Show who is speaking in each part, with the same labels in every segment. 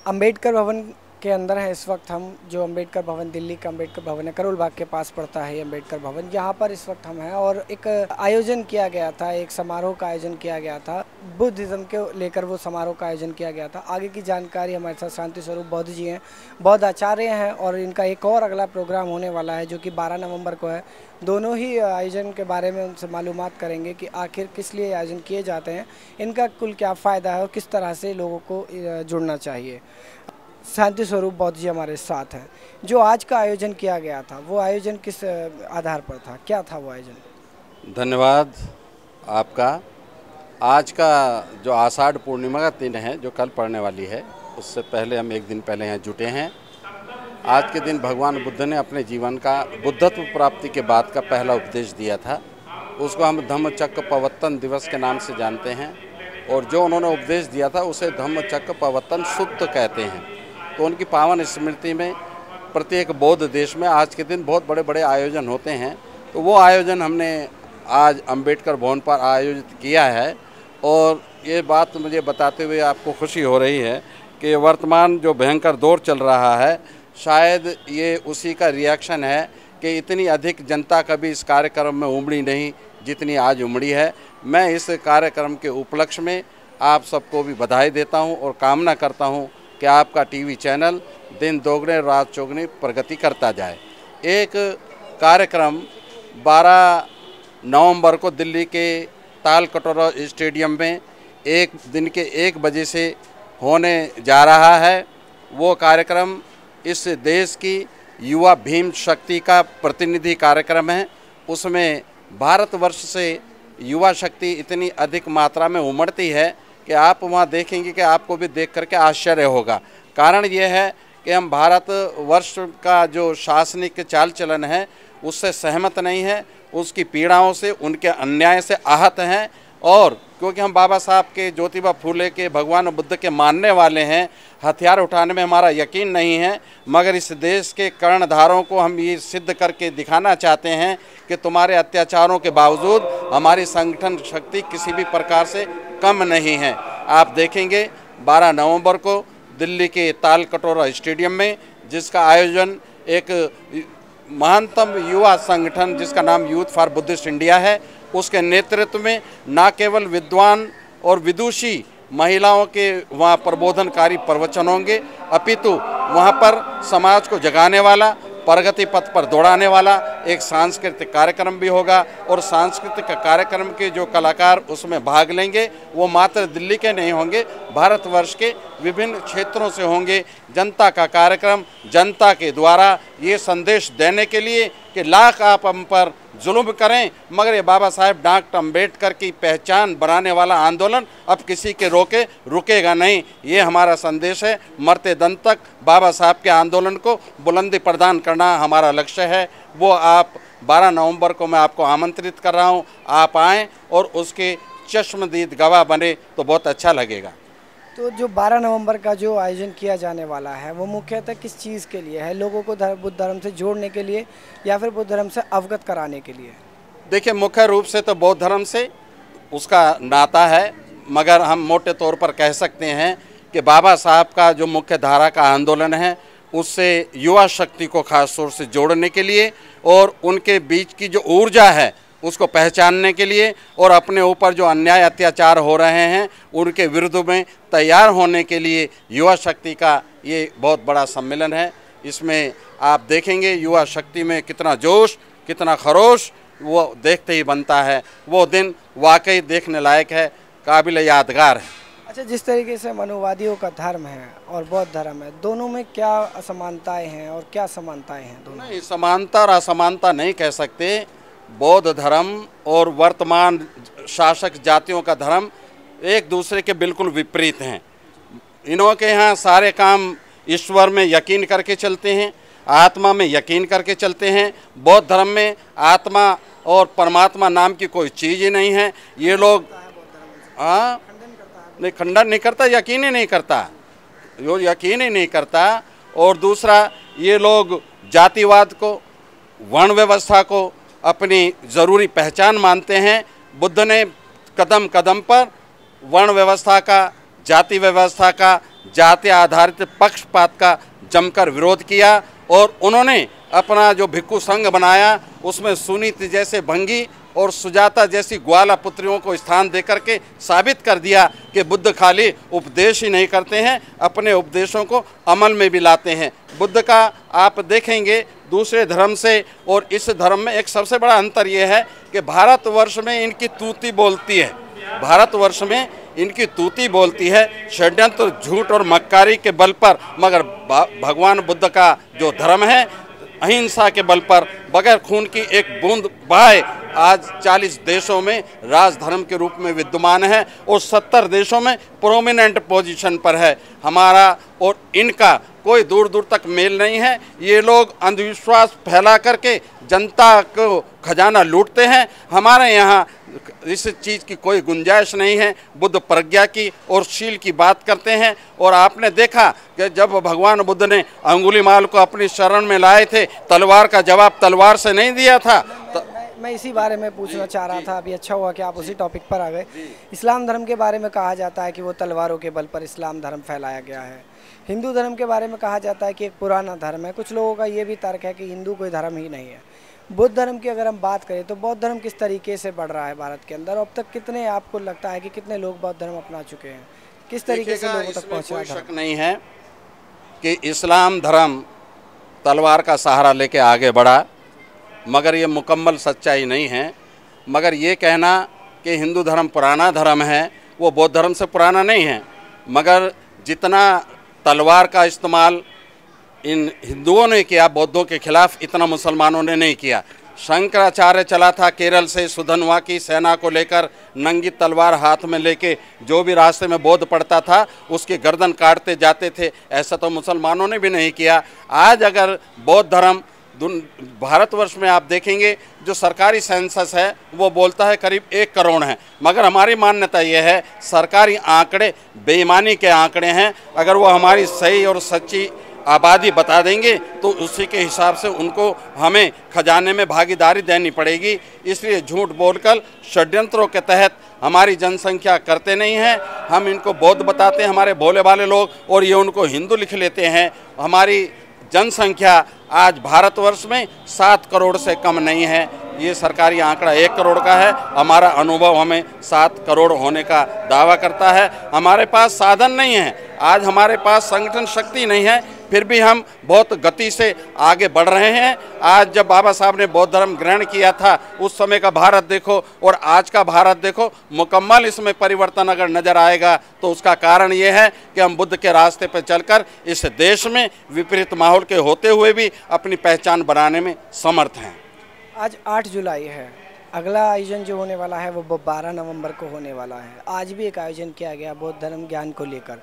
Speaker 1: अंबेडकर भवन के अंदर है इस वक्त हम, जो अंबेडकर भवन दिल्ली का अंबेडकर भवन है, करोल बाग के पास पड़ता है ये अंबेडकर भवन। यहाँ पर इस वक्त हम हैं और एक आयोजन किया गया था, एक समारोह का आयोजन किया गया था। बुद्धिज़्म के लेकर वो समारोह का आयोजन किया गया था। आगे की जानकारी हमारे साथ शांति स्वरूप बौद्ध जी हैं, बौद्ध आचार्य हैं, और इनका एक और अगला प्रोग्राम होने वाला है जो कि 12 नवंबर को है। दोनों ही आयोजन के बारे में उनसे मालूमात करेंगे कि आखिर किस लिए आयोजन किए जाते हैं, इनका कुल क्या फ़ायदा है और किस तरह से लोगों को जुड़ना चाहिए। शांति स्वरूप बौद्ध जी हमारे साथ हैं। जो आज का आयोजन किया गया था, वो आयोजन किस आधार पर था, क्या था वो आयोजन?
Speaker 2: धन्यवाद आपका। आज का जो आषाढ़ पूर्णिमा का दिन है, जो कल पड़ने वाली है, उससे पहले हम एक दिन पहले यहाँ जुटे हैं। आज के दिन भगवान बुद्ध ने अपने जीवन का बुद्धत्व प्राप्ति के बाद का पहला उपदेश दिया था। उसको हम धम्मचक्र प्रवर्तन दिवस के नाम से जानते हैं, और जो उन्होंने उपदेश दिया था उसे धम्मचक्र प्रवर्तन सुत्त कहते हैं। तो उनकी पावन स्मृति में प्रत्येक बौद्ध देश में आज के दिन बहुत बड़े बड़े आयोजन होते हैं। तो वो आयोजन हमने आज अंबेडकर भवन पर आयोजित किया है, और ये बात मुझे बताते हुए आपको खुशी हो रही है कि वर्तमान जो भयंकर दौर चल रहा है, शायद ये उसी का रिएक्शन है कि इतनी अधिक जनता कभी इस कार्यक्रम में उमड़ी नहीं जितनी आज उमड़ी है। मैं इस कार्यक्रम के उपलक्ष्य में आप सबको भी बधाई देता हूं और कामना करता हूं कि आपका टीवी चैनल दिन दोगुने रात चौगुनी प्रगति करता जाए। एक कार्यक्रम 12 नवंबर को दिल्ली के ताल कटोरा स्टेडियम में एक दिन के 1 बजे से होने जा रहा है। वो कार्यक्रम इस देश की युवा भीम शक्ति का प्रतिनिधि कार्यक्रम है। उसमें भारतवर्ष से युवा शक्ति इतनी अधिक मात्रा में उमड़ती है कि आप वहाँ देखेंगे कि आपको भी देख करके आश्चर्य होगा। कारण ये है कि हम भारतवर्ष का जो शासनिक चाल चलन है उससे सहमत नहीं है, उसकी पीड़ाओं से, उनके अन्याय से आहत हैं। और क्योंकि हम बाबा साहब के, ज्योतिबा फूले के, भगवान बुद्ध के मानने वाले हैं, हथियार उठाने में हमारा यकीन नहीं है, मगर इस देश के कर्णधारों को हम ये सिद्ध करके दिखाना चाहते हैं कि तुम्हारे अत्याचारों के बावजूद हमारी संगठन शक्ति किसी भी प्रकार से कम नहीं है। आप देखेंगे 12 नवंबर को दिल्ली के ताल कटोरा स्टेडियम में, जिसका आयोजन एक महानतम युवा संगठन जिसका नाम यूथ फॉर बुद्धिस्ट इंडिया है, उसके नेतृत्व में न केवल विद्वान और विदुषी महिलाओं के वहाँ प्रबोधनकारी प्रवचन होंगे, अपितु वहाँ पर समाज को जगाने वाला, प्रगति पथ पर दौड़ाने वाला एक सांस्कृतिक कार्यक्रम भी होगा। और सांस्कृतिक कार्यक्रम के जो कलाकार उसमें भाग लेंगे वो मात्र दिल्ली के नहीं होंगे, भारतवर्ष के विभिन्न क्षेत्रों से होंगे। जनता का कार्यक्रम, जनता के द्वारा ये संदेश देने के लिए कि लाख आप हम पर जुल्म करें, मगर ये बाबा साहेब डॉक्टर अम्बेडकर की पहचान बनाने वाला आंदोलन अब किसी के रोके रुकेगा नहीं। ये हमारा संदेश है। मरते दम तक बाबा साहब के आंदोलन को बुलंदी प्रदान करना हमारा लक्ष्य है। वो आप 12 नवंबर को मैं आपको आमंत्रित कर रहा हूँ, आप आएँ और उसके चश्मदीद गवाह बने तो बहुत अच्छा लगेगा।
Speaker 1: तो जो 12 नवंबर का जो आयोजन किया जाने वाला है वो मुख्यतः किस चीज़ के लिए है? लोगों को बुद्ध धर्म से जोड़ने के लिए या फिर बुद्ध धर्म से अवगत कराने के लिए?
Speaker 2: देखिए, मुख्य रूप से तो बौद्ध धर्म से उसका नाता है, मगर हम मोटे तौर पर कह सकते हैं कि बाबा साहब का जो मुख्य धारा का आंदोलन है उससे युवा शक्ति को खास तौर से जोड़ने के लिए और उनके बीच की जो ऊर्जा है उसको पहचानने के लिए, और अपने ऊपर जो अन्याय अत्याचार हो रहे हैं उनके विरुद्ध में तैयार होने के लिए युवा शक्ति का ये बहुत बड़ा सम्मेलन है। इसमें आप देखेंगे युवा शक्ति में कितना जोश, कितना खरोश वो देखते ही बनता है। वो दिन वाकई देखने लायक है, काबिल यादगार है।
Speaker 1: अच्छा, जिस तरीके से मनुवादियों का धर्म है और बौद्ध धर्म है, दोनों में क्या असमानताएं हैं और क्या समानताएं हैं? दोनों
Speaker 2: नहीं, समानता और असमानता नहीं कह सकते। बौद्ध धर्म और वर्तमान शासक जातियों का धर्म एक दूसरे के बिल्कुल विपरीत हैं। इन्हों के यहाँ सारे काम ईश्वर में यकीन करके चलते हैं, आत्मा में यकीन करके चलते हैं। बौद्ध धर्म में आत्मा और परमात्मा नाम की कोई चीज़ ही नहीं है। ये लोग नहीं, खंडन नहीं करता, यकीन ही नहीं करता, यो यकीन ही नहीं करता। और दूसरा, ये लोग जातिवाद को, वर्ण व्यवस्था को अपनी ज़रूरी पहचान मानते हैं। बुद्ध ने कदम कदम पर वर्ण व्यवस्था का, जाति व्यवस्था का जाति आधारित पक्षपात का जमकर विरोध किया और उन्होंने अपना जो भिक्खु संघ बनाया उसमें सुनीति जैसे भंगी और सुजाता जैसी ग्वाला पुत्रियों को स्थान देकर के साबित कर दिया कि बुद्ध खाली उपदेश ही नहीं करते हैं, अपने उपदेशों को अमल में भी लाते हैं। बुद्ध का आप देखेंगे दूसरे धर्म से और इस धर्म में एक सबसे बड़ा अंतर यह है कि भारतवर्ष में इनकी तूती बोलती है, भारतवर्ष में इनकी तूती बोलती है षड्यंत्र, झूठ और मक्कारी के बल पर, मगर भगवान बुद्ध का जो धर्म है अहिंसा के बल पर बगैर खून की एक बूंद बहाए आज 40 देशों में राजधर्म के रूप में विद्यमान है और 70 देशों में प्रोमिनेंट पोजीशन पर है। हमारा और इनका कोई दूर दूर तक मेल नहीं है। ये लोग अंधविश्वास फैला करके जनता को खजाना लूटते हैं। हमारे यहाँ इस चीज़ की कोई गुंजाइश नहीं है। बुद्ध प्रज्ञा की और शील की बात करते हैं और आपने देखा कि जब भगवान बुद्ध ने अंगुलीमाल को अपनी शरण में लाए थे, तलवार का जवाब तलवार से नहीं दिया था।
Speaker 1: मैं इसी बारे में पूछना चाह रहा था, अभी अच्छा हुआ कि आप उसी टॉपिक पर आ गए। इस्लाम धर्म के बारे में कहा जाता है कि वो तलवारों के बल पर इस्लाम धर्म फैलाया गया है। हिंदू धर्म के बारे में कहा जाता है कि एक पुराना धर्म है। कुछ लोगों का ये भी तर्क है कि हिंदू कोई धर्म ही नहीं है। बुद्ध धर्म की अगर हम बात करें तो बौद्ध धर्म किस तरीके से बढ़ रहा है भारत के अंदर, अब तक कितने आपको लगता है कि कितने लोग बौद्ध धर्म अपना चुके हैं, किस तरीके से लोगों तक पहुँच रहा है?
Speaker 2: कोई शक नहीं है कि इस्लाम धर्म तलवार का सहारा लेके आगे बढ़ा, मगर ये मुकम्मल सच्चाई नहीं है। मगर ये कहना कि हिंदू धर्म पुराना धर्म है, वो बौद्ध धर्म से पुराना नहीं है। मगर जितना तलवार का इस्तेमाल इन हिंदुओं ने किया बौद्धों के खिलाफ, इतना मुसलमानों ने नहीं किया। शंकराचार्य चला था केरल से सुधनवा की सेना को लेकर, नंगी तलवार हाथ में लेके जो भी रास्ते में बौद्ध पड़ता था उसकी गर्दन काटते जाते थे। ऐसा तो मुसलमानों ने भी नहीं किया। आज अगर बौद्ध धर्म भारतवर्ष में आप देखेंगे जो सरकारी सेंसस है वो बोलता है करीब 1 करोड़ है, मगर हमारी मान्यता ये है सरकारी आंकड़े बेईमानी के आंकड़े हैं। अगर वो हमारी सही और सच्ची आबादी बता देंगे तो उसी के हिसाब से उनको हमें खजाने में भागीदारी देनी पड़ेगी। इसलिए झूठ बोलकर षड्यंत्रों के तहत हमारी जनसंख्या करते नहीं हैं। हम इनको बौद्ध बताते हैं हमारे भोले भाले लोग, और ये उनको हिंदू लिख लेते हैं। हमारी जनसंख्या आज भारतवर्ष में 7 करोड़ से कम नहीं है। ये सरकारी आंकड़ा 1 करोड़ का है। हमारा अनुभव हमें 7 करोड़ होने का दावा करता है। हमारे पास साधन नहीं है, आज हमारे पास संगठन शक्ति नहीं है, फिर भी हम बहुत गति से आगे बढ़ रहे हैं। आज जब बाबा साहब ने बौद्ध धर्म ग्रहण किया था उस समय का भारत देखो और आज का भारत देखो, मुकम्मल इसमें परिवर्तन अगर नज़र आएगा तो उसका कारण ये है कि हम बुद्ध के रास्ते पर चलकर इस देश में विपरीत माहौल के होते हुए भी अपनी पहचान बनाने में समर्थ हैं।
Speaker 1: आज 8 जुलाई है, अगला आयोजन जो होने वाला है वो 12 नवंबर को होने वाला है। आज भी एक आयोजन किया गया बौद्ध धर्म ज्ञान को लेकर,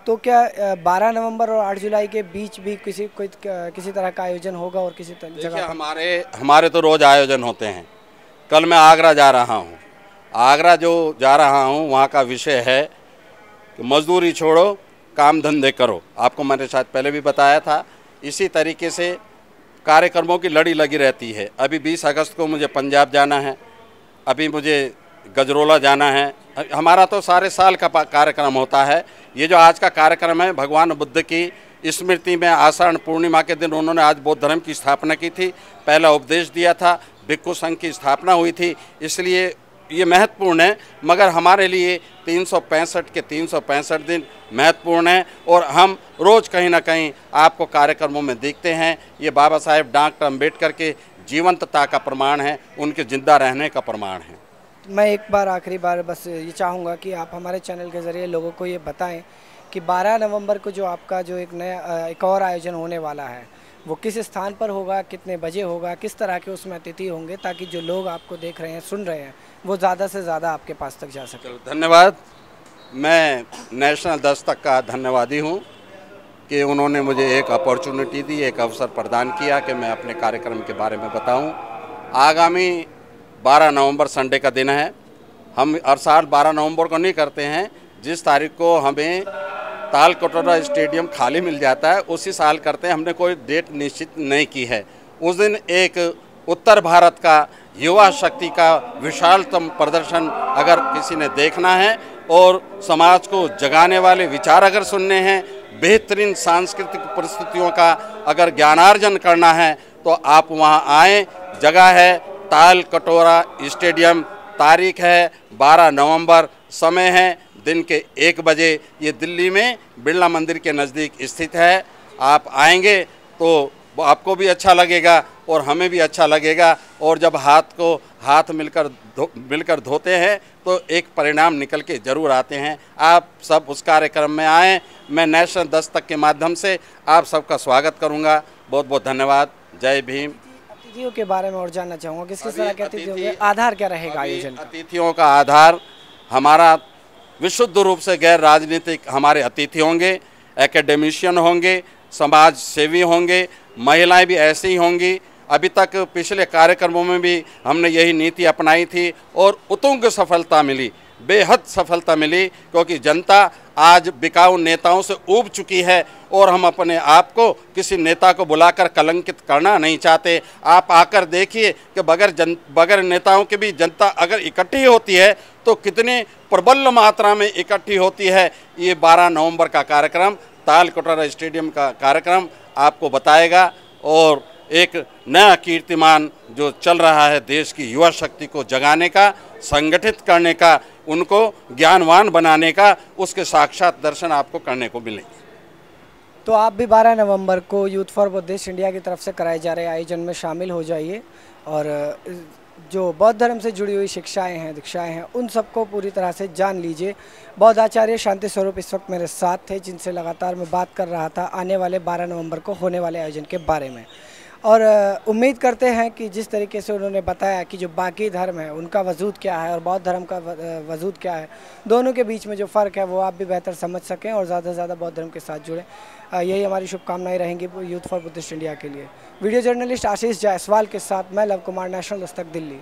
Speaker 1: तो क्या 12 नवंबर और 8 जुलाई के बीच भी किसी तरह का आयोजन होगा और किसी जगह?
Speaker 2: हमारे तो रोज़ आयोजन होते हैं। कल मैं आगरा जा रहा हूँ। आगरा जो जा रहा हूँ वहाँ का विषय है कि मजदूरी छोड़ो काम धंधे करो। आपको मैंने शायद पहले भी बताया था। इसी तरीके से कार्यक्रमों की लड़ी लगी रहती है। अभी 20 अगस्त को मुझे पंजाब जाना है, अभी मुझे गजरोला जाना है। हमारा तो सारे साल का कार्यक्रम होता है। ये जो आज का कार्यक्रम है भगवान बुद्ध की स्मृति में आषाढ़ पूर्णिमा के दिन उन्होंने आज बौद्ध धर्म की स्थापना की थी, पहला उपदेश दिया था, भिक्खु संघ की स्थापना हुई थी, इसलिए ये महत्वपूर्ण है। मगर हमारे लिए 365 के 365 दिन महत्वपूर्ण है और हम रोज़ कहीं ना कहीं आपको कार्यक्रमों में देखते हैं। ये बाबा साहेब डॉक्टर अम्बेडकर के जीवंतता का प्रमाण है, उनके जिंदा रहने का प्रमाण है।
Speaker 1: मैं एक बार आखिरी बार बस ये चाहूँगा कि आप हमारे चैनल के ज़रिए लोगों को ये बताएं कि 12 नवंबर को जो आपका जो एक और आयोजन होने वाला है वो किस स्थान पर होगा, कितने बजे होगा, किस तरह के उसमें अतिथि होंगे, ताकि जो लोग आपको देख रहे हैं, सुन रहे हैं, वो ज़्यादा से ज़्यादा आपके पास तक जा सके।
Speaker 2: धन्यवाद। मैं नेशनल दस्तक का धन्यवादी हूँ कि उन्होंने मुझे एक अपॉर्चुनिटी दी, एक अवसर प्रदान किया कि मैं अपने कार्यक्रम के बारे में बताऊँ। आगामी 12 नवंबर संडे का दिन है। हम हर साल 12 नवंबर को नहीं करते हैं। जिस तारीख को हमें ताल कटोरा स्टेडियम खाली मिल जाता है उसी साल करते हैं। हमने कोई डेट निश्चित नहीं की है। उस दिन एक उत्तर भारत का युवा शक्ति का विशालतम प्रदर्शन अगर किसी ने देखना है और समाज को जगाने वाले विचार अगर सुनने हैं बेहतरीन सांस्कृतिक परिस्थितियों का अगर ज्ञानार्जन करना है तो आप वहाँ आएँ। जगह है ताल कटोरा स्टेडियम, तारीख है 12 नवंबर, समय है दिन के 1 बजे। ये दिल्ली में बिरला मंदिर के नज़दीक स्थित है। आप आएंगे तो आपको भी अच्छा लगेगा और हमें भी अच्छा लगेगा, और जब हाथ मिलकर धोते हैं तो एक परिणाम निकल के ज़रूर आते हैं। आप सब उस कार्यक्रम में आएँ। मैं नेशनल दस्तक के माध्यम से आप सबका स्वागत करूंगा। बहुत बहुत धन्यवाद। जय भीम।
Speaker 1: अतिथियों के बारे में और जानना चाहूँगा, किस तरह के अतिथियों के आधार क्या रहेगा आयोजन का?
Speaker 2: अतिथियों का आधार हमारा विशुद्ध रूप से गैर राजनीतिक हमारे अतिथि होंगे, एकेडमिशियन होंगे, समाज सेवी होंगे, महिलाएं भी ऐसी ही होंगी। अभी तक पिछले कार्यक्रमों में भी हमने यही नीति अपनाई थी और उत्तुंग सफलता मिली, बेहद सफलता मिली, क्योंकि जनता आज बिकाऊ नेताओं से ऊब चुकी है और हम अपने आप को किसी नेता को बुलाकर कलंकित करना नहीं चाहते। आप आकर देखिए कि बगैर नेताओं के भी जनता अगर इकट्ठी होती है तो कितनी प्रबल मात्रा में इकट्ठी होती है। ये 12 नवंबर का कार्यक्रम ताल कटोरा स्टेडियम का कार्यक्रम आपको बताएगा, और एक नया कीर्तिमान जो चल रहा है देश की युवा शक्ति को जगाने का, संगठित करने का, उनको ज्ञानवान बनाने का, उसके साक्षात दर्शन आपको करने को मिलेंगे।
Speaker 1: तो आप भी 12 नवंबर को यूथ फॉर बुद्धिस्ट इंडिया की तरफ से कराए जा रहे आयोजन में शामिल हो जाइए, और जो बौद्ध धर्म से जुड़ी हुई शिक्षाएं हैं, दीक्षाएं हैं, उन सबको पूरी तरह से जान लीजिए। बौद्ध आचार्य शांति स्वरूप इस वक्त मेरे साथ थे, जिनसे लगातार मैं बात कर रहा था आने वाले 12 नवंबर को होने वाले आयोजन के बारे में। और उम्मीद करते हैं कि जिस तरीके से उन्होंने बताया कि जो बाकी धर्म है उनका वजूद क्या है और बौद्ध धर्म का वजूद क्या है, दोनों के बीच में जो फ़र्क है वो आप भी बेहतर समझ सकें और ज़्यादा से ज़्यादा बौद्ध धर्म के साथ जुड़ें। यही हमारी शुभकामनाएं रहेंगी यूथ फॉर बुद्धिस्ट इंडिया के लिए। वीडियो जर्नलिस्ट आशीष जायसवाल के साथ मैं लव कुमार, नेशनल दस्तक, दिल्ली।